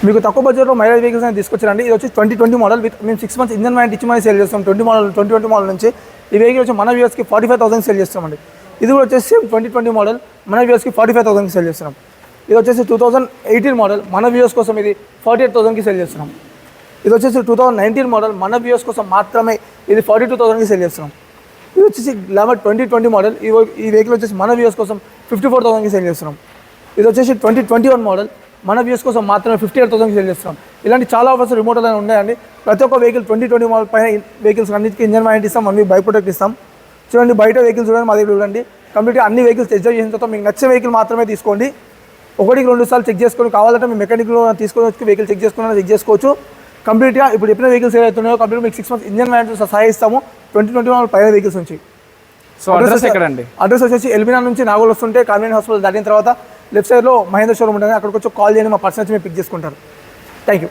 మీకు తక్కువ బడ్జెట్లో మైలేజ్ వెహికల్స్ అనేది తీసుకొచ్చారండి. ఇది వచ్చి 2020 మోడల్ విత్ మేము 6 months ఇంజన్ వారంటీ ఇచ్చి మనం సేల్ చేస్తాం. 2020 మోడల్ నుంచి ఈ వెహికల్ వచ్చి మన వ్యూవర్స్కి 45,000 సేల్ చేస్తామండి. ఇది కూడా వచ్చేసి 2020 మోడల్ మన వ్యూవర్స్కి 45,000 సేల్ చేస్తున్నాం. ఇది వచ్చేసి 2018 మోడల్ మన వ్యూవర్స్ కోసం ఇది 48,000కి సేల్ చేస్తున్నాం. ఇది వచ్చేసి 2019 మోడల్ మన వ్యూవర్స్ కోసం మాత్రమే ఇది 42,000కి సేల్ చేస్తున్నాం. ఇది వచ్చేసి గ్లామర్ 2020 మోడల్ ఈ వెహికల్ వచ్చేసి మన వ్యూవర్స్ కోసం 54,000కి సేల్ చేస్తున్నాం. ఇది వచ్చేసి 2021 మోడల్ మన వ్యూస్ కోసం మాత్రమే 58,000కి సేల్ చేస్తున్నాం. ఇలాంటి చాలా ఆఫర్స్ రిమోట్ అనేది ఉన్నాయండి. ప్రతి ఒక్క వెహికల్ 2020 మోడల్ పైన వెహికల్స్ అన్నిటికీ ఇంజన్ వారంటీ ఇస్తాం, 1 week బైక్ ప్రొటెక్ట్ ఇస్తాం. చూడండి బయట వెహికల్స్ చూడండి, మా దగ్గర చూడండి. కంప్లీట్గా అన్ని వెహికల్స్ టెస్ట్ డ్రైవ్ చేసిన తర్వాత మీకు నచ్చే వెహికల్ మాత్రమే తీసుకోండి. 1-2 సార్లు చెక్ చేసుకొని కావాలంటే మీ మెకానిక్లో తీసుకొని వచ్చి వెహికల్ చెక్ చేసుకోవచ్చు. కంప్లీట్గా ఇప్పుడు చెప్పిన వెహికల్స్ ఏవైతున్నాయో కంప్లీట్ మీకు 6 months ఇంజన్ వారంటీ సహాయ ఇస్తాము 2020 మోడల్ పైన వెహికల్స్ నుంచి. సో అడ్రస్ ఎక్కడండి? అడ్రస్ వచ్చేసి ఎల్బీ నగర్ నుంచి నాగోల్ వస్తుంటే కాన్వెంట్ హాస్పిటల్ దాటిన తర్వాత లెఫ్ట్ సైడ్లో మహేంద్ర షోరూమ్ ఉంటుంది. అక్కడికి వచ్చి కాల్ చేయండి, మా పర్సన్ వచ్చి మీరు పిక్ చేసుకుంటారు. Thank you.